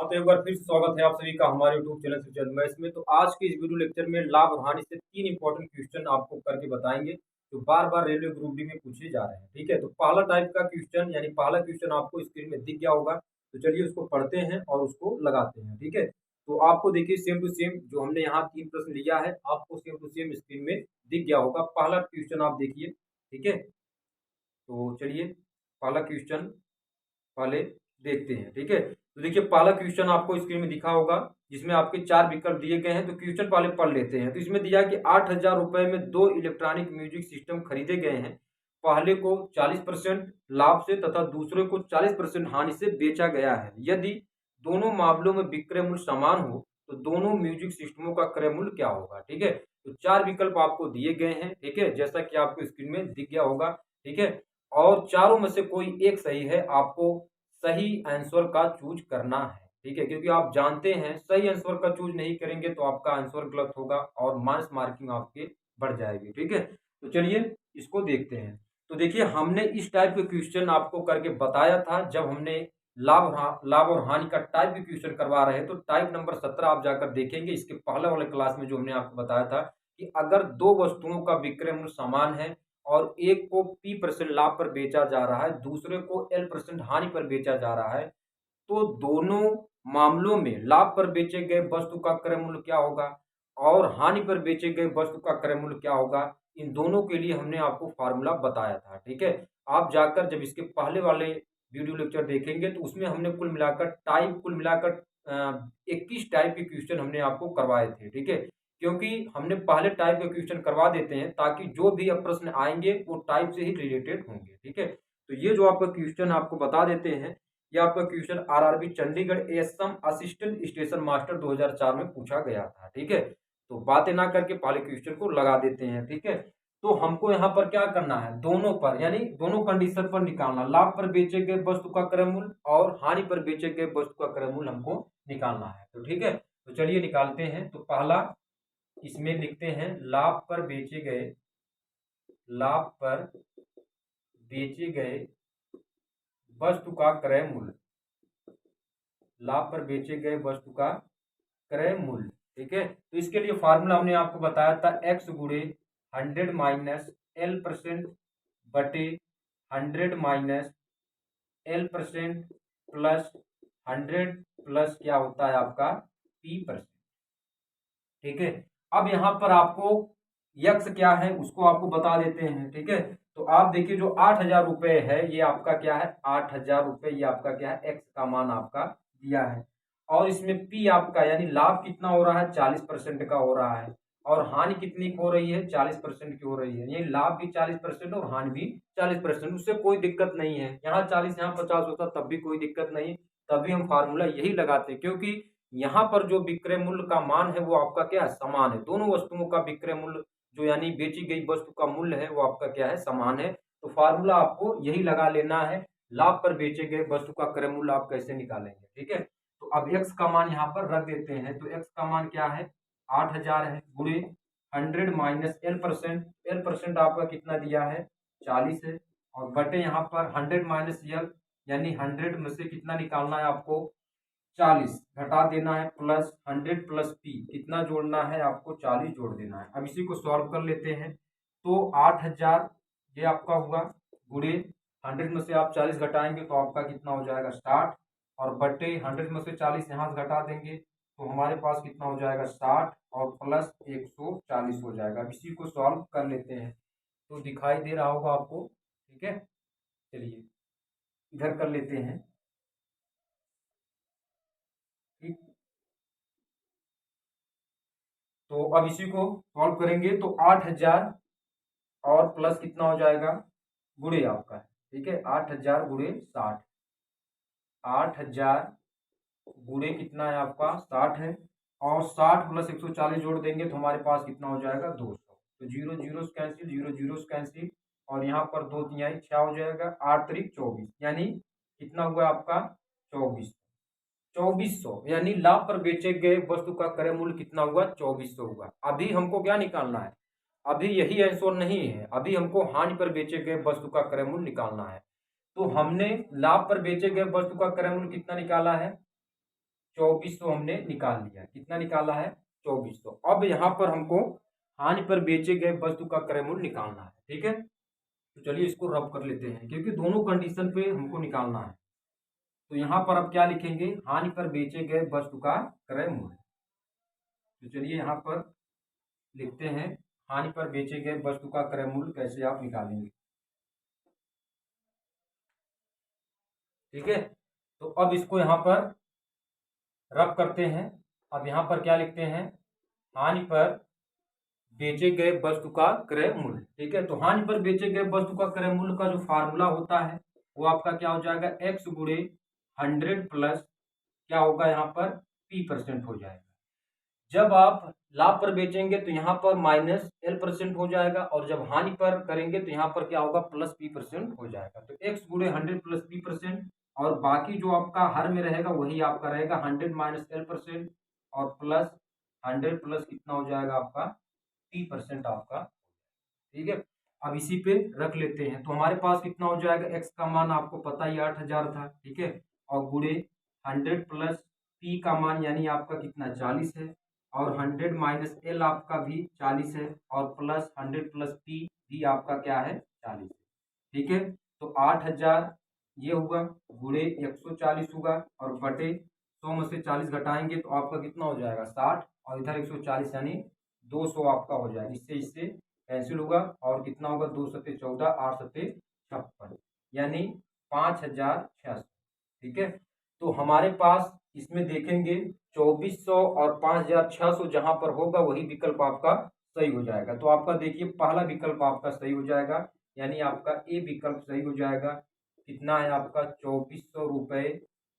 हाँ, तो एक बार फिर से स्वागत है आप सभी का हमारे यूट्यूब चैनल सुचल मैथ्स में। तो आज के इस वीडियो लेक्चर में लाभ और हानि से 3 इंपॉर्टेंट क्वेश्चन आपको करके बताएंगे जो बार बार रेलवे ग्रुप डी में पूछे जा रहे हैं। ठीक है, तो पहला टाइप का क्वेश्चन यानी पहला क्वेश्चन आपको स्क्रीन में दिख गया होगा। तो चलिए उसको पढ़ते हैं और उसको लगाते हैं। ठीक है, तो आपको देखिए सेम टू सेम जो हमने यहाँ 3 प्रश्न लिया है आपको सेम टू सेम स्क्रीन में दिख गया होगा। पहला क्वेश्चन आप देखिए। ठीक है, तो चलिए पहला क्वेश्चन पहले देखते हैं। ठीक है, तो देखिए पहला क्वेश्चन आपको स्क्रीन में दिखा होगा जिसमें आपके 4 विकल्प दिए गए हैं। तो क्वेश्चन पहले पढ़ लेते हैं। तो इसमें दिया कि 8,000 रुपए में 2 इलेक्ट्रॉनिक म्यूजिक सिस्टम खरीदे गए हैं। पहले को 40% लाभ से तथा दूसरे को 40% हानि से बेचा गया है। यदि दोनों मामलों में विक्रय मूल्य समान हो तो दोनों म्यूजिक सिस्टमों का क्रय मूल्य क्या होगा। ठीक है, तो 4 विकल्प आपको दिए गए हैं। ठीक है, जैसा कि आपको स्क्रीन में दिख गया होगा। ठीक है, और चारों में से कोई एक सही है, आपको सही आंसर का चूज करना है। ठीक है, क्योंकि आप जानते हैं सही आंसर का चूज नहीं करेंगे तो आपका आंसर गलत होगा और माइनस मार्किंग आपके बढ़ जाएगी। ठीक है, तो चलिए इसको देखते हैं। तो देखिए हमने इस टाइप के क्वेश्चन आपको करके बताया था जब हमने लाभ और हानि का टाइप के क्वेश्चन करवा रहे हैं। तो टाइप नंबर 17 आप जाकर देखेंगे। इसके पहले वाले क्लास में जो हमने आपको बताया था कि अगर दो वस्तुओं का विक्रय मूल्य समान है और एक को P% लाभ पर बेचा जा रहा है, दूसरे को L% हानि पर बेचा जा रहा है, तो दोनों मामलों में लाभ पर बेचे गए वस्तु का क्रय मूल्य क्या होगा और हानि पर बेचे गए वस्तु का क्रय मूल्य क्या होगा। इन दोनों के लिए हमने आपको फार्मूला बताया था। ठीक है, आप जाकर जब इसके पहले वाले वीडियो लेक्चर देखेंगे तो उसमें हमने कुल मिलाकर 21 टाइप के क्वेश्चन हमने आपको करवाए थे। ठीक है, क्योंकि हमने पहले टाइप के क्वेश्चन करवा देते हैं ताकि जो भी अब प्रश्न आएंगे वो टाइप से ही रिलेटेड होंगे। ठीक है, तो ये जो आपका क्वेश्चन आपको बता देते हैं, ये आपका question RRB Chandigarh ASM assistant station master 2004 में पूछा गया था। ठीक है, तो बातें ना करके पहले क्वेश्चन को लगा देते हैं। ठीक है, तो हमको यहाँ पर क्या करना है, दोनों पर यानी दोनों कंडीशन पर निकालना, लाभ पर बेचे गए वस्तु का क्रय मूल्य और हानि पर बेचे गए वस्तु का क्रय मूल्य हमको निकालना है। तो ठीक है, तो चलिए निकालते हैं। तो पहला इसमें लिखते हैं लाभ पर बेचे गए वस्तु का क्रय मूल्य, लाभ पर बेचे गए वस्तु का क्रय मूल्य। ठीक है, तो इसके लिए फार्मूला हमने आपको बताया था x गुणे 100 माइनस L% बटे 100 माइनस L% प्लस 100 प्लस क्या होता है आपका P%। ठीक है, अब यहाँ पर आपको यक्स क्या है उसको आपको बता देते हैं। ठीक है, तो आप देखिए जो 8,000 रुपए है ये आपका क्या है, 8,000 रुपए ये आपका क्या है, एक्स का मान आपका दिया है। और इसमें पी आपका यानी लाभ कितना हो रहा है, 40% का हो रहा है और हानि कितनी हो रही है, 40% की हो रही है। ये लाभ भी 40% और हानि भी 40%, उससे कोई दिक्कत नहीं है। यहाँ 40 यहाँ 50 होता तब भी कोई दिक्कत नहीं, तभी हम फार्मूला यही लगाते क्योंकि यहाँ पर जो विक्रय मूल्य का मान है वो आपका क्या है, समान है। दोनों वस्तुओं का विक्रय मूल्य जो यानी बेची गई वस्तु का मूल्य है वो आपका क्या है, समान है। तो फार्मूला आपको यही लगा लेना है, लाभ पर बेचे गए वस्तु का क्रय मूल्य आप कैसे निकालेंगे। ठीक है, तो अब x का मान यहाँ पर रख देते हैं। तो x का मान क्या है, 8,000 है गुणे 100 माइनस L% आपका कितना दिया है, 40 है और बटे यहाँ पर 100 माइनस L यानी 100 में से कितना निकालना है आपको, 40 घटा देना है प्लस 100 प्लस पी कितना जोड़ना है आपको, 40 जोड़ देना है। अब इसी को सॉल्व कर लेते हैं। तो 8,000 ये आपका हुआ गुणे 100 में से आप 40 घटाएंगे तो आपका कितना हो जाएगा 60 और बटे 100 में से 40 यहाँ से घटा देंगे तो हमारे पास कितना हो जाएगा 60 और प्लस 140 हो जाएगा। अब इसी को सॉल्व कर लेते हैं तो दिखाई दे रहा होगा आपको। ठीक है, चलिए इधर कर लेते हैं। ठीक, तो अब इसी को सॉल्व करेंगे तो 8,000 और प्लस कितना हो जाएगा, गुणे आपका। ठीक है, 8,000 गुणे 60, 8,000 गुणे कितना है आपका 60 है और 60 प्लस 140 जोड़ देंगे तो हमारे पास कितना हो जाएगा 200। तो zero zero cancel, zero zero cancel और यहाँ पर 2 तिहाई 6 हो जाएगा, 8 त्रिक 24 यानी कितना हुआ आपका 2400 यानी लाभ पर बेचे गए वस्तु का क्रय मूल्य कितना हुआ, 2400 हुआ। अभी हमको क्या निकालना है, अभी यही आंसर नहीं है, अभी हमको हानि पर बेचे गए वस्तु का क्रय मूल्य निकालना है। तो हमने लाभ पर बेचे गए वस्तु का क्रय मूल्य कितना निकाला है, 2400 हमने निकाल लिया। कितना निकाला है? 2400। अब यहाँ पर हमको हानि पर बेचे गए वस्तु का क्रय मूल्य निकालना है। ठीक है, तो चलिए इसको रब कर लेते हैं क्योंकि दोनों कंडीशन पे हमको निकालना है। तो यहाँ पर अब क्या लिखेंगे? हानि पर बेचे गए वस्तु का क्रय मूल्य। तो चलिए यहाँ पर लिखते हैं हानि पर बेचे गए वस्तु का क्रय मूल्य कैसे आप निकालेंगे। ठीक है, तो अब इसको यहाँ पर रब करते हैं। अब यहाँ पर क्या लिखते हैं? हानि पर बेचे गए वस्तु का क्रय मूल्य। ठीक है, तो हानि पर बेचे गए वस्तु का क्रय मूल्य का जो फार्मूला होता है वो आपका क्या हो जाएगा? एक्स गुणे 100 प्लस क्या होगा यहाँ पर? p% हो जाएगा। जब आप लाभ पर बेचेंगे तो यहाँ पर -L% हो जाएगा और जब हानि पर करेंगे तो यहाँ पर क्या होगा? प्लस p% हो जाएगा। तो x गुणे 100 प्लस p% और बाकी जो आपका हर में रहेगा वही आपका रहेगा 100 माइनस L% और प्लस 100 प्लस कितना हो जाएगा आपका? p% आपका। ठीक है, अब इसी पे रख लेते हैं। तो हमारे पास कितना हो जाएगा? x का मान आपको पता ही 8000 था। ठीक है, और गुणे 100 प्लस p का मान यानी आपका कितना? 40 है और 100 माइनस L आपका भी 40 है और प्लस 100 प्लस p भी आपका क्या है? 40 है। ठीक है, तो 8000 ये हुआ गुणे 140 होगा और बटे 100 में से 40 घटाएंगे तो आपका कितना हो जाएगा? 60 और इधर 140 यानी 200 आपका हो जाएगा। इससे इससे कैंसिल होगा और कितना होगा? 2 सत्ते 14, 8 सत्ते 56 यानी 5600। ठीक है, तो हमारे पास इसमें देखेंगे 2400 और 5600 जहां पर होगा वही विकल्प आपका सही हो जाएगा। तो आपका देखिए पहला विकल्प आपका सही हो जाएगा यानी आपका ए विकल्प सही हो जाएगा। कितना है आपका? 2400 रुपये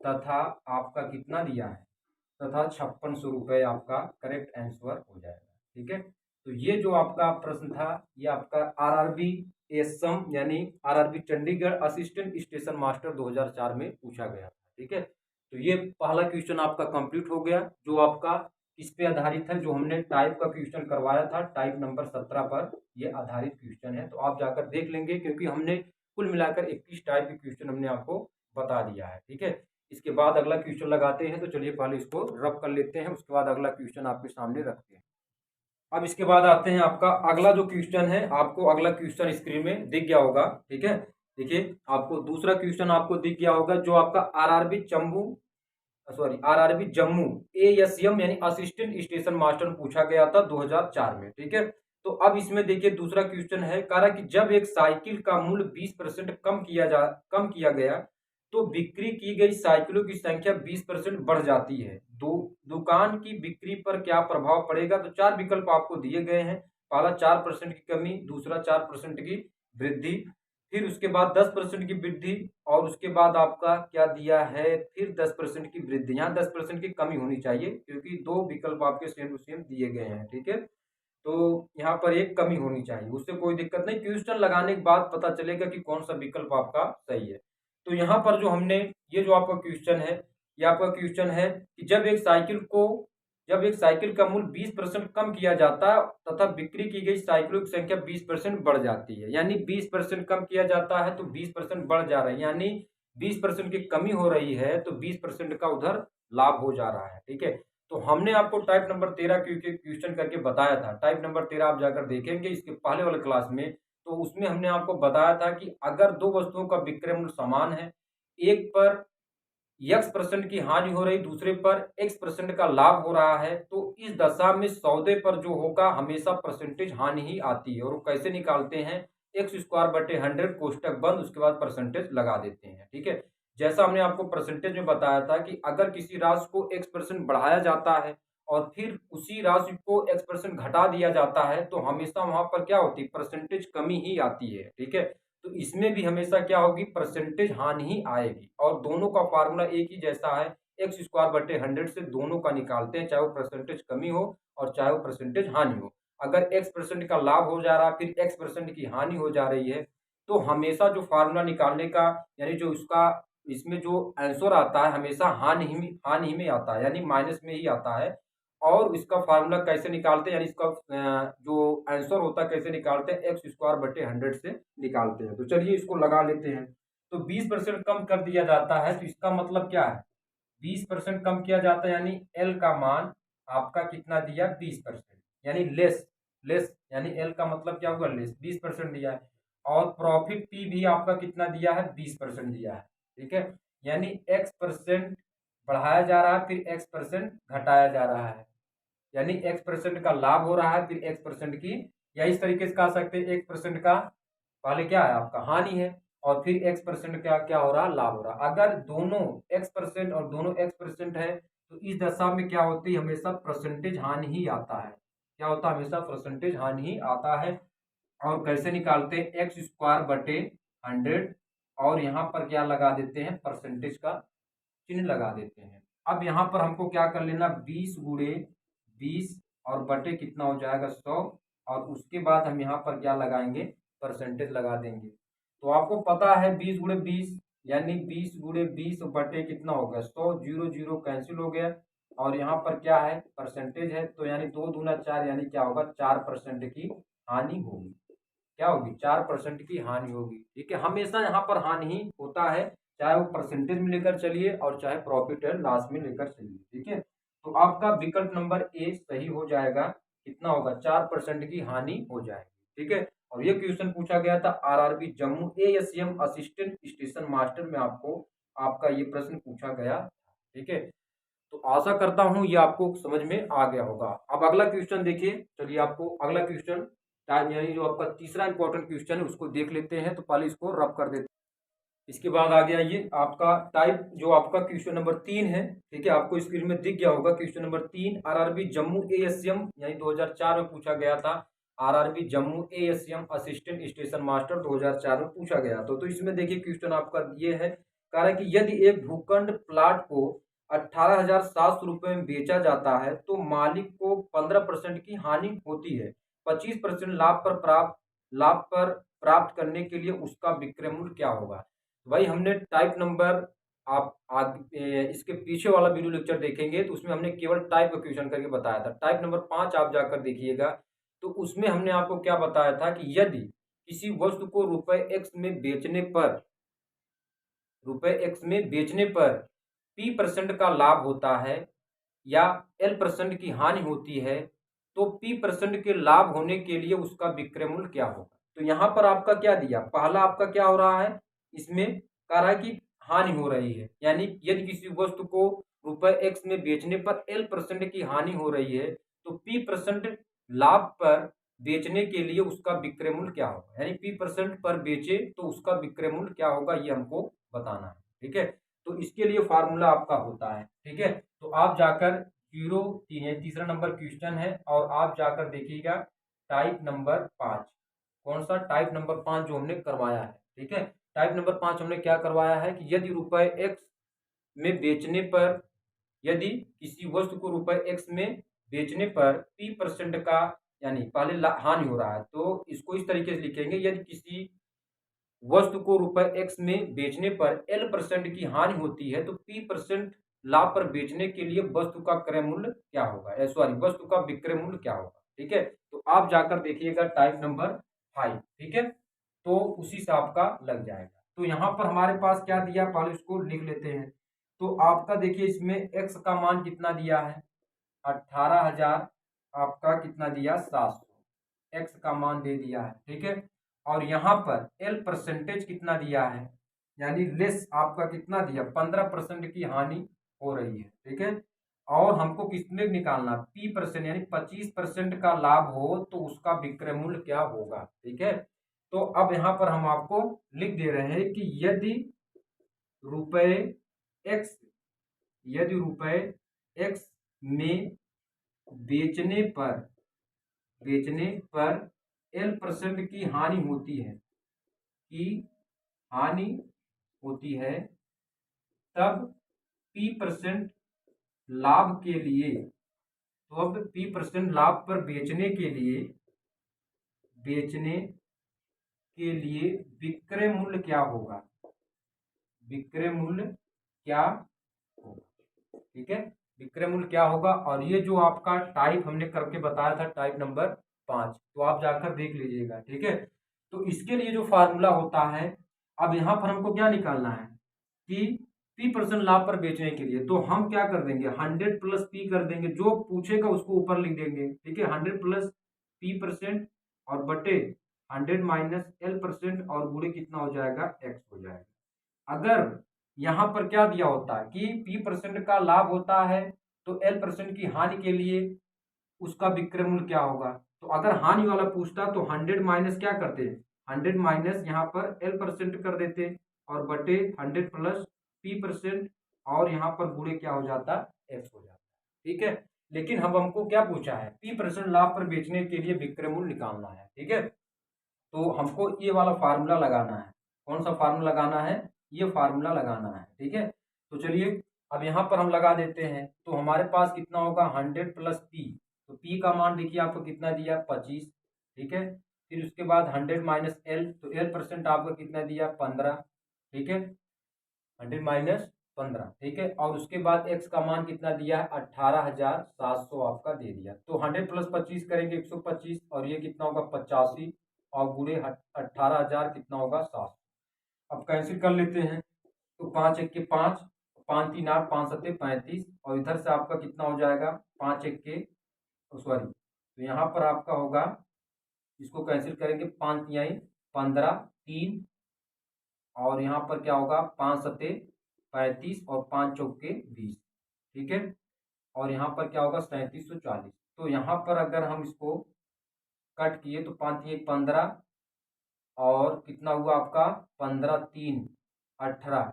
तथा आपका कितना दिया है? तथा 5600 रुपये आपका करेक्ट आंसर हो जाएगा। ठीक है, तो ये जो आपका प्रश्न था ये आपका आरआरबी एसम यानी RRB Chandigarh assistant station master 2004 में पूछा गया था। ठीक है, तो ये पहला क्वेश्चन आपका कंप्लीट हो गया जो आपका किस पे आधारित है? जो हमने टाइप का क्वेश्चन करवाया था टाइप नंबर 17 पर ये आधारित क्वेश्चन है। तो आप जाकर देख लेंगे क्योंकि हमने कुल मिलाकर 21 टाइप के क्वेश्चन हमने आपको बता दिया है। ठीक है, इसके बाद अगला क्वेश्चन लगाते हैं। तो चलिए पहले इसको रब कर लेते हैं, उसके बाद अगला क्वेश्चन आपके सामने रखते हैं। अब इसके बाद आते हैं आपका अगला जो क्वेश्चन है। आपको अगला क्वेश्चन स्क्रीन में दिख गया होगा। ठीक है, देखिए आपको दूसरा क्वेश्चन आपको दिख गया होगा जो आपका आरआरबी जम्मू एएसएम यानी असिस्टेंट स्टेशन मास्टर पूछा गया था 2004 में। ठीक है, तो अब इसमें देखिए दूसरा क्वेश्चन है कह रहा कि जब एक साइकिल का मूल्य 20% कम किया गया तो बिक्री की गई साइकिलों की संख्या 20% बढ़ जाती है। दुकान की बिक्री पर क्या प्रभाव पड़ेगा? तो चार विकल्प आपको दिए गए हैं। पहला 4% की कमी, दूसरा 4% की वृद्धि, फिर उसके बाद 10% की वृद्धि और उसके बाद आपका क्या दिया है? फिर 10% की वृद्धि। यहाँ 10% की कमी होनी चाहिए क्योंकि दो विकल्प आपके सेम टू सेम दिए गए हैं। ठीक है, तो यहाँ पर एक कमी होनी चाहिए, उससे कोई दिक्कत नहीं। क्वेश्चन लगाने के बाद पता चलेगा कि कौन सा विकल्प आपका सही है। तो यहाँ पर जो हमने ये जो आपका क्वेश्चन है ये आपका क्वेश्चन है कि जब एक साइकिल का मूल्य 20% कम किया जाता है तथा बिक्री की गई साइकिलों की संख्या 20% बढ़ जाती है। यानी 20% कम किया जाता है तो 20% बढ़ जा रहा है, यानी 20% की कमी हो रही है तो 20% का उधर लाभ हो जा रहा है। ठीक है, तो हमने आपको टाइप नंबर 13 क्वेश्चन करके बताया था। टाइप नंबर 13 आप जाकर देखेंगे इसके पहले वाले क्लास में, तो उसमें हमने आपको बताया था कि अगर दो वस्तुओं का विक्रय मूल्य समान है, एक पर x% की हानि हो रही, दूसरे पर x% का लाभ हो रहा है, तो इस दशा में सौदे पर जो होगा हमेशा परसेंटेज हानि ही आती है। और वो कैसे निकालते हैं? x²/100 कोष्टक बंद, उसके बाद परसेंटेज लगा देते हैं। ठीक है, जैसा हमने आपको परसेंटेज में बताया था कि अगर किसी राशि को x% बढ़ाया जाता है और फिर उसी राशि को x% घटा दिया जाता है तो हमेशा वहां पर क्या होती है? परसेंटेज कमी ही आती है। ठीक है, तो इसमें भी हमेशा क्या होगी? परसेंटेज हानि ही आएगी। और दोनों का फार्मूला एक ही जैसा है, x²/100 से दोनों का निकालते हैं, चाहे वो परसेंटेज कमी हो और चाहे वो परसेंटेज हानि हो। अगर x% का लाभ हो जा रहा है फिर x% की हानि हो जा रही है तो हमेशा जो फार्मूला निकालने का यानी जो उसका इसमें जो आंसर आता है हमेशा हानि ही में आता है, यानी माइनस में ही आता है। और इसका फार्मूला कैसे निकालते हैं, यानी इसका जो आंसर होता है कैसे निकालते हैं? x²/100 से निकालते हैं। तो चलिए इसको लगा लेते हैं। तो 20% कम कर दिया जाता है तो इसका मतलब क्या है? 20% कम किया जाता है, यानी एल का मान आपका कितना दिया 20%, यानी लेस। लेस यानी एल का मतलब क्या होगा लेस, 20% दिया है। और प्रॉफिट पी भी आपका कितना दिया है 20% दिया है, ठीक है। यानी x% बढ़ाया जा रहा है, फिर x% घटाया जा रहा है, यानी x% का लाभ हो रहा है, फिर x% की, या इस तरीके से कह सकते हैं x% का पहले क्या है आपका हानि है, और फिर x% का क्या हो रहा है लाभ हो रहा है। अगर दोनों x% और दोनों x% है तो इस दशा में क्या होती है, हमेशा परसेंटेज हानि ही आता है। क्या होता है, हमेशा परसेंटेज हानि ही आता है। और कैसे निकालते हैं, एक्स स्क्वायर बटे 100, और यहाँ पर क्या लगा देते हैं, परसेंटेज का चिन्ह लगा देते हैं। अब यहाँ पर हमको क्या कर लेना, 20 × 20 और बटे कितना हो जाएगा 100, और उसके बाद हम यहाँ पर क्या लगाएंगे, परसेंटेज लगा देंगे। तो आपको पता है 20 × 20 यानी 20 × 20 बटे कितना हो गया 100, 0 0 कैंसिल हो गया, और यहाँ पर क्या है परसेंटेज है, तो यानी 2 दूना 4, यानी क्या होगा 4% की हानि होगी। क्या होगी, 4% की हानि होगी, ठीक है। हमेशा यहाँ पर हानि ही होता है, चाहे वो परसेंटेज में लेकर चलिए और चाहे प्रॉफिट एंड लॉस में लेकर चलिए, ठीक है। तो आपका विकल्प नंबर ए सही हो जाएगा, कितना होगा 4% की हानि हो जाएगी, ठीक है। और ये क्वेश्चन पूछा गया था RRB Jammu ASM assistant station master में, आपको आपका ये प्रश्न पूछा गया, ठीक है। तो आशा करता हूं ये आपको समझ में आ गया होगा। अब अगला क्वेश्चन देखिए, चलिए आपको अगला क्वेश्चन टाइम यानी जो आपका तीसरा इंपॉर्टेंट क्वेश्चन है उसको देख लेते हैं। तो पहले इसको रब कर देते हैं, इसके बाद आ गया ये आपका टाइप जो आपका क्वेश्चन नंबर 3 है, ठीक है। आपको स्क्रीन में दिख गया होगा question number 3, RRB Jammu ASM यानी 2004 में पूछा गया था। RRB Jammu ASM assistant station master 2004 में पूछा गया। तो इसमें देखिए क्वेश्चन आपका ये है, कह रहा है कि यदि एक भूखंड प्लाट को 18,700 रुपए में बेचा जाता है तो मालिक को 15% की हानि होती है, 25% लाभ पर प्राप्त करने के लिए उसका विक्रय मूल्य क्या होगा। भाई हमने टाइप नंबर आप इसके पीछे वाला वीडियो लेक्चर देखेंगे तो उसमें हमने केवल टाइप का क्वेश्चन करके बताया था। टाइप नंबर 5 आप जाकर देखिएगा, तो उसमें हमने आपको क्या बताया था कि यदि किसी वस्तु को रुपए x में बेचने पर p% का लाभ होता है या l% की हानि होती है, तो p% के लाभ होने के लिए उसका विक्रय मूल्य क्या होगा। तो यहाँ पर आपका क्या दिया, पहला आपका क्या हो रहा है, इसमें कह रहा है कि हानि हो रही है, यानी यदि किसी वस्तु को रुपए x में बेचने पर l% की हानि हो रही है तो p% लाभ पर बेचने के लिए उसका विक्रय मूल्य क्या होगा, यानी p% पर बेचे तो उसका विक्रय मूल्य क्या होगा, ये हमको बताना है, ठीक है। तो इसके लिए फार्मूला आपका होता है, ठीक है। तो आप जाकर 03 तीसरा नंबर क्वेश्चन है, और आप जाकर देखिएगा टाइप नंबर 5, कौन सा टाइप नंबर 5 जो हमने करवाया है, ठीक है। टाइप नंबर 5 हमने क्या करवाया है कि यदि रुपए x में बेचने पर, यदि किसी वस्तु को रुपए x में बेचने पर p% का यानी पहले हानि हो रहा है, तो इसको इस तरीके से लिखेंगे, यदि किसी वस्तु को रुपए x में बेचने पर l% की हानि होती है तो p% लाभ पर बेचने के लिए वस्तु का क्रय मूल्य क्या होगा, सॉरी वस्तु का विक्रय मूल्य क्या होगा, ठीक है। तो आप जाकर देखिएगा टाइप नंबर 5, ठीक है, तो उसी से आपका लग जाएगा। तो यहाँ पर हमारे पास क्या दिया, पहले इसको लिख लेते हैं। तो आपका देखिए इसमें x का मान कितना दिया है 18,000, आपका कितना दिया 700, x का मान दे दिया है, ठीक है। और यहाँ पर l% कितना दिया है, यानी लेस आपका कितना दिया 15% की हानि हो रही है, ठीक है। और हमको किसमें निकालना p% यानी 25% का लाभ हो तो उसका विक्रय मूल्य क्या होगा, ठीक है। तो अब यहाँ पर हम आपको लिख दे रहे हैं कि रुपए x यदि रुपए x में बेचने पर l% की हानि होती है, तब p% लाभ के लिए, तो अब p% लाभ पर बेचने के लिए विक्रय मूल्य क्या होगा, विक्रय मूल्य क्या होगा, ठीक है। विक्रय मूल्य क्या होगा, और ये जो आपका टाइप हमने करके बताया था टाइप नंबर 5, तो आप जाकर देख लीजिएगा, ठीक है। तो इसके लिए जो फार्मूला होता है, अब यहाँ पर हमको क्या निकालना है कि P% लाभ पर बेचने के लिए, तो हम क्या कर देंगे 100 प्लस P कर देंगे, जो पूछेगा उसको ऊपर लिख देंगे, ठीक है। 100 प्लस P% और बटे 100 माइनस L% और गुणे कितना हो जाएगा X हो जाएगा। अगर यहाँ पर क्या दिया होता है कि P% का लाभ होता है तो L% की हानि के लिए उसका विक्रय मूल्य क्या होगा, तो अगर हानि वाला पूछता तो 100 माइनस क्या करते, 100 माइनस यहाँ पर L% कर देते और बटे 100 प्लस P% और यहाँ पर गुणे क्या हो जाता X हो जाता, ठीक है। लेकिन हम हमको क्या पूछा है, P% लाभ पर बेचने के लिए विक्रय मूल्य निकालना है, ठीक है। तो हमको ये वाला फार्मूला लगाना है। कौन सा फार्मूला लगाना है, ये फार्मूला लगाना है, ठीक है। तो चलिए अब यहाँ पर हम लगा देते हैं, तो हमारे पास कितना होगा 100 प्लस P, तो P का मान देखिए आपको कितना दिया 25, ठीक है। फिर उसके बाद 100 माइनस L, तो L% आपका कितना दिया 15, ठीक है। 100 माइनस 15, ठीक है। और उसके बाद X का मान कितना दिया है 18,700 आपका दे दिया, तो 100 प्लस 25 करेंगे 125 और ये कितना होगा 85 और गुणे 18,000 कितना होगा 700। अब कैंसिल कर लेते हैं, तो 5 एक के 5, 5 3 8, 5 7 35 और इधर से आपका कितना हो जाएगा 5 एक के सॉरी, तो यहाँ पर आपका होगा, इसको कैंसिल करेंगे 5 तिहाई 15, 3 और यहाँ पर क्या होगा 5 सत्ते 35 और 5 चौके 20, ठीक है। और यहाँ पर क्या होगा 3740, तो यहाँ पर अगर हम इसको कट किए तो 5 एक 15 और कितना हुआ आपका 15 3 18,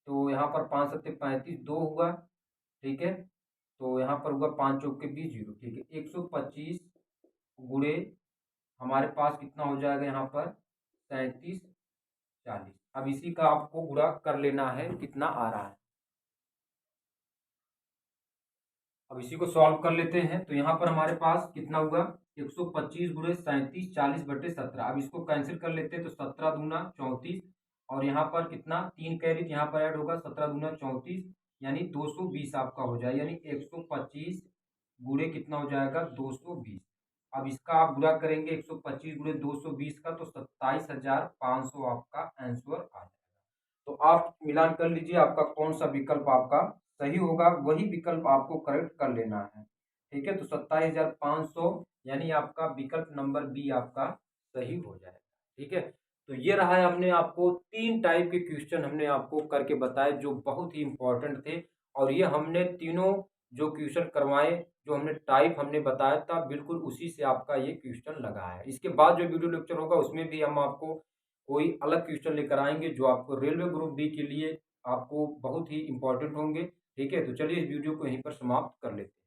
तो यहाँ पर 5 सत्ते 35 2 हुआ, ठीक है। तो यहाँ पर हुआ 5 चौके 20 जीरो, ठीक है। 125 गुणे हमारे पास कितना हो जाएगा यहाँ पर 3740। अब इसी का आपको गुणा कर लेना है कितना आ रहा है। अब इसी को सॉल्व कर लेते हैं, तो यहाँ पर हमारे पास कितना हुआ 125 गुणे 3740 बटे 17। अब इसको कैंसिल कर लेते हैं, तो 17 दूना 34 और यहाँ पर कितना 3 कैरी यहाँ पर ऐड होगा 17 दूना 34 यानी 220 आपका हो जाए, यानी 125 गुणे कितना हो जाएगा 220। अब इसका आप गुणा करेंगे 125 गुणे 220 का, तो 27,500 आपका आंसर आ जाएगा। तो आप मिलान कर लीजिए आपका कौन सा विकल्प आपका सही होगा, वही विकल्प आपको करेक्ट कर लेना है, ठीक है। तो 27,500 यानी आपका विकल्प नंबर बी आपका सही हो जाएगा, ठीक है। तो ये रहा है, हमने आपको 3 टाइप के क्वेश्चन हमने आपको करके बताए जो बहुत ही इंपॉर्टेंट थे, और ये हमने तीनों जो क्वेश्चन करवाए, जो हमने टाइप हमने बताया था, बिल्कुल उसी से आपका ये क्वेश्चन लगा है। इसके बाद जो वीडियो लेक्चर होगा उसमें भी हम आपको कोई अलग क्वेश्चन लेकर आएंगे जो आपको रेलवे ग्रुप डी के लिए आपको बहुत ही इंपॉर्टेंट होंगे, ठीक है। तो चलिए इस वीडियो को यहीं पर समाप्त कर लेते हैं।